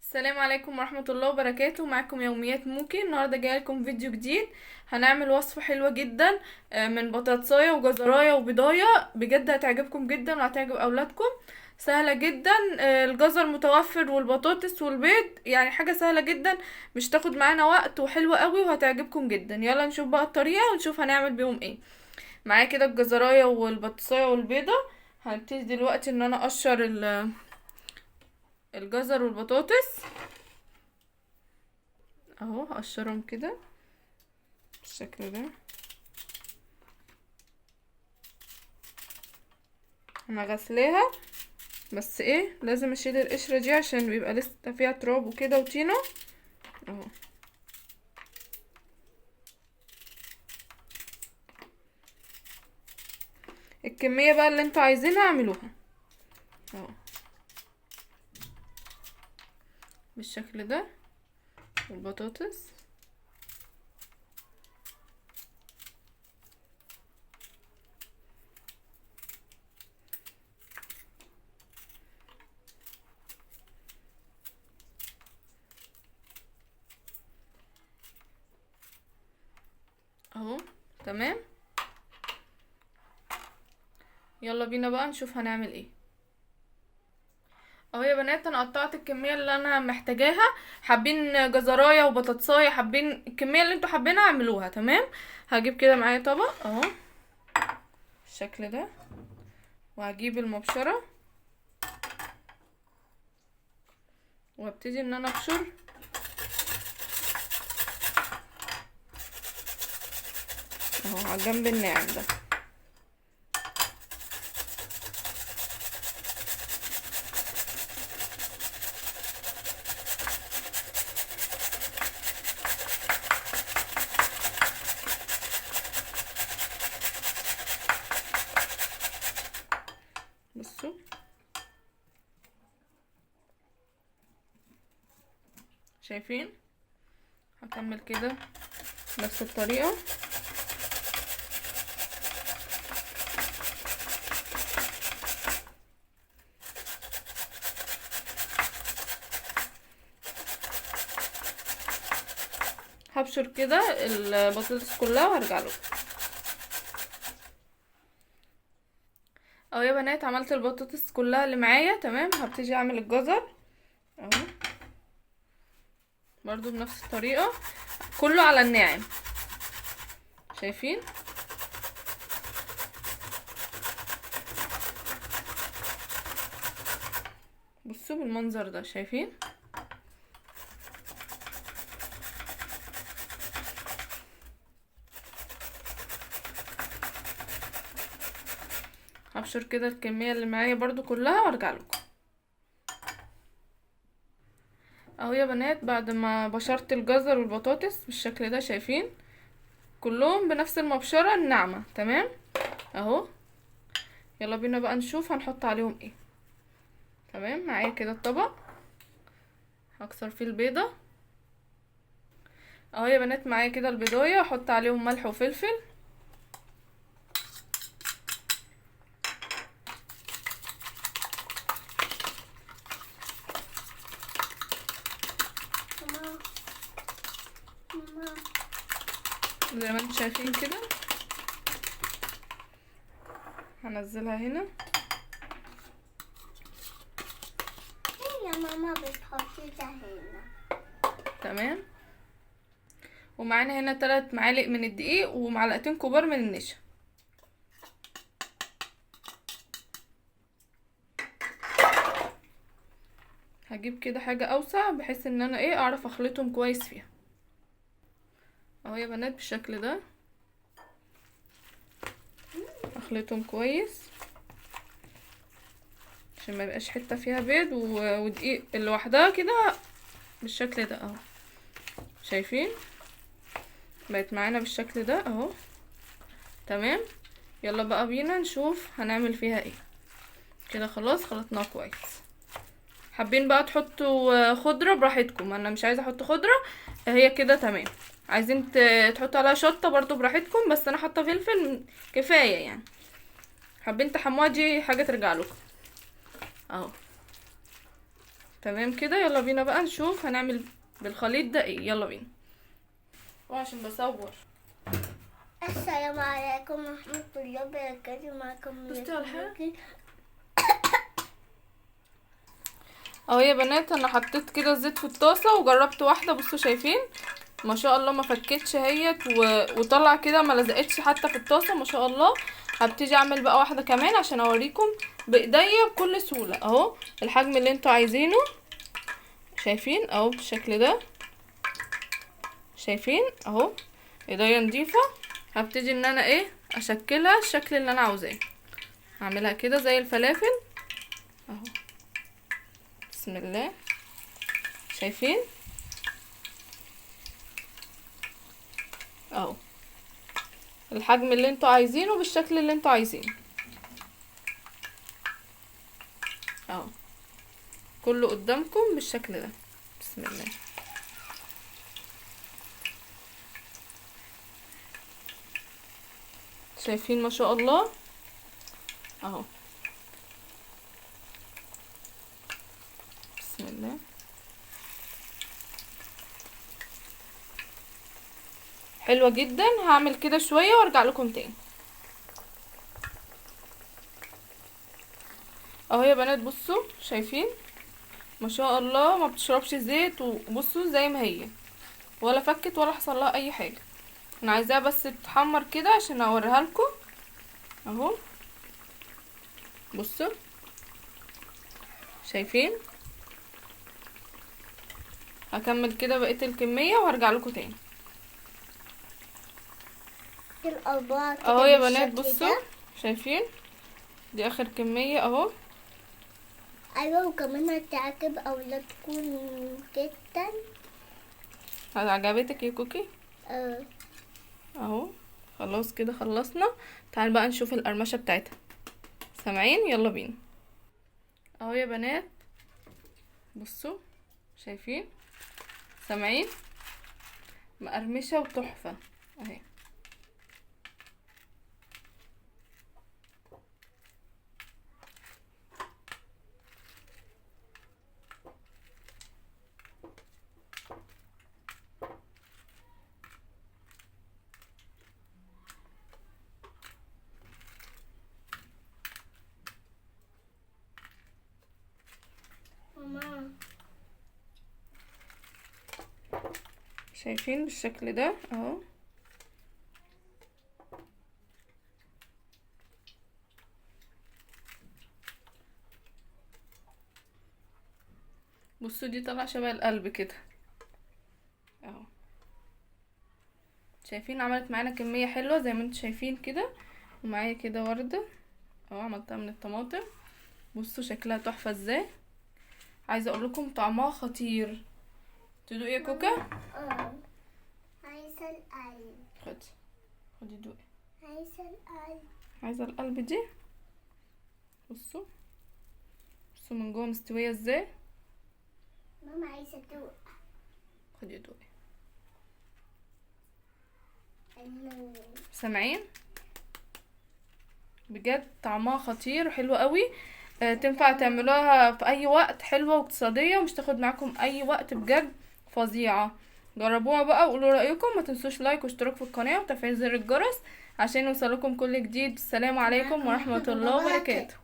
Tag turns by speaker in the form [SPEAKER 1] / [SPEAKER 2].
[SPEAKER 1] السلام عليكم ورحمة الله وبركاته. معكم يوميات موكي. النهاردة جايه لكم فيديو جديد. هنعمل وصفة حلوة جدا من بطاطساية وجزراية وبيضاية. بجد هتعجبكم جدا وهتعجب اولادكم. سهلة جدا. الجزر متوفر والبطاطس والبيض، يعني حاجة سهلة جدا، مش تاخد معانا وقت، وحلوة قوي وهتعجبكم جدا. يلا نشوف بقى الطريقة ونشوف هنعمل بيهم ايه. معايا كده الجزراية والبطاطساية والبيضة. هنبتدي دلوقتي ان انا اقشر الجزر والبطاطس اهو. هقشرهم كده بالشكل ده. انا غسلاها، بس ايه، لازم اشيل القشرة دي عشان بيبقى لسه فيها تراب وكده وطينة اهو. الكمية بقى اللي انتوا عايزينها اعملوها اهو بالشكل ده. والبطاطس اهو. تمام. يلا بينا بقى نشوف هنعمل ايه. اهو يا بنات، انا قطعت الكميه اللي انا محتاجاها. حابين جزرايه وبطاطسايه، حابين الكميه اللي انتوا حابينها اعملوها. تمام. هجيب كده معايا طبق اهو بالشكل ده، وهجيب المبشره وابتدي ان انا ابشر اهو على الجنب الناعم ده. بصوا شايفين. هكمل كده نفس الطريقه. هبشر كده البطاطس كلها وهرجع لكم. اهو يا بنات، عملت البطاطس كلها اللي معايا. تمام. هبتدي اعمل الجزر اهو برضو بنفس الطريقه، كله على الناعم. شايفين. بصوا بالمنظر ده. شايفين. هبشر كده الكميه اللي معايا برضو كلها وارجع لكم. اهو يا بنات، بعد ما بشرت الجزر والبطاطس بالشكل ده، شايفين كلهم بنفس المبشره الناعمه. تمام اهو. يلا بينا بقى نشوف هنحط عليهم ايه. تمام. معايا كده الطبق، هكسر فيه البيضه اهو يا بنات. معايا كده البيضايه، احط عليهم ملح وفلفل زي ما انتم شايفين كده. هنزلها هنا.
[SPEAKER 2] يا ماما بتحطي ده هنا.
[SPEAKER 1] تمام. ومعانا هنا 3 معالق من الدقيق ومعلقتين كبار من النشا. هجيب كده حاجة اوسع بحيث ان انا ايه اعرف اخلطهم كويس فيها اهو يا بنات بالشكل ده. اخلطهم كويس عشان ما يبقاش حته فيها بيض ودقيق لوحدها كده بالشكل ده اهو. شايفين بقت معانا بالشكل ده اهو. تمام. يلا بقى بينا نشوف هنعمل فيها ايه. كده خلاص خلطناها كويس. حابين بقى تحطوا خضره براحتكم، انا مش عايزه احط خضره، هي كده تمام. عايزين تحطوا عليها شطه برضو براحتكم، بس انا حاطه فلفل كفايه يعني. حابين تحموها دي حاجه ترجع لكم اهو. تمام كده. يلا بينا بقى نشوف هنعمل بالخليط ده ايه. يلا بينا. وعشان بصور.
[SPEAKER 2] السلام عليكم ورحمة الله وبركاته. معكم
[SPEAKER 1] بصي على الحاجة.
[SPEAKER 2] ميكي.
[SPEAKER 1] اهو يا بنات انا حطيت كده الزيت في الطاسه وجربت واحده. بصوا شايفين ما شاء الله ما فكتش اهيت وطلع كده ما لزقتش حتى في الطاسه ما شاء الله. هبتدي اعمل بقى واحده كمان عشان اوريكم بايديا بكل سهوله. اهو الحجم اللي انتوا عايزينه شايفين اهو بالشكل ده. شايفين اهو ايديا نضيفه. هبتدي ان انا ايه اشكلها الشكل اللي انا عاوزاه. هعملها كده زي الفلافل اهو. بسم الله. شايفين اهو الحجم اللي انتوا عايزينه بالشكل اللي انتوا عايزينه اهو كله قدامكم بالشكل ده. بسم الله. شايفين ما شاء الله اهو. بسم الله. حلوة جدا. هعمل كده شوية وارجع لكم تاني. اهو يا بنات بصوا شايفين ما شاء الله ما بتشربش زيت. وبصوا زي ما هي ولا فكت ولا حصل لها اي حاجة. انا عايزاها بس تتحمر كده عشان اوريها لكم اهو. بصوا شايفين. هكمل كده بقية الكمية وهرجع لكم تاني.
[SPEAKER 2] الأربعة كده
[SPEAKER 1] اهو يا بنات
[SPEAKER 2] بالشكل
[SPEAKER 1] بصوا
[SPEAKER 2] ده.
[SPEAKER 1] شايفين دي اخر كمية اهو.
[SPEAKER 2] أيوة وكمان هتعجب أولادكم جدا.
[SPEAKER 1] عجبتك يا كوكي؟
[SPEAKER 2] اه.
[SPEAKER 1] اهو خلاص كده خلصنا. تعال بقى نشوف القرمشة بتاعتها. سامعين؟ يلا بينا. اهو يا بنات بصوا شايفين سامعين مقرمشة وتحفة اهي.
[SPEAKER 2] ماما
[SPEAKER 1] شايفين بالشكل ده اهو. بصوا دي طلع شبه القلب كده اهو. شايفين عملت معانا كمية حلوة زي ما انتوا شايفين كده. ومعايا كده وردة اهو عملتها من الطماطم. بصوا شكلها تحفة ازاي. عايزة اقول لكم طعمها خطير. تدوقي يا كوكا؟
[SPEAKER 2] اه. عايزة القلب.
[SPEAKER 1] خدي دوقي.
[SPEAKER 2] عايزة القلب.
[SPEAKER 1] عايزة القلب دي. بصوا بصوا من جوه مستوية ازاي.
[SPEAKER 2] ماما عايزة أدوق.
[SPEAKER 1] خدي دوقي.
[SPEAKER 2] النور.
[SPEAKER 1] سامعين بجد طعمها خطير وحلو قوي. تنفع تعملوها في اي وقت. حلوة واقتصادية ومش تاخد معاكم اي وقت. بجد فظيعة. جربوها بقى وقولوا رأيكم. ما تنسوش لايك واشتراك في القناة وتفعيل زر الجرس عشان يوصلكم كل جديد. السلام عليكم ورحمة الله وبركاته.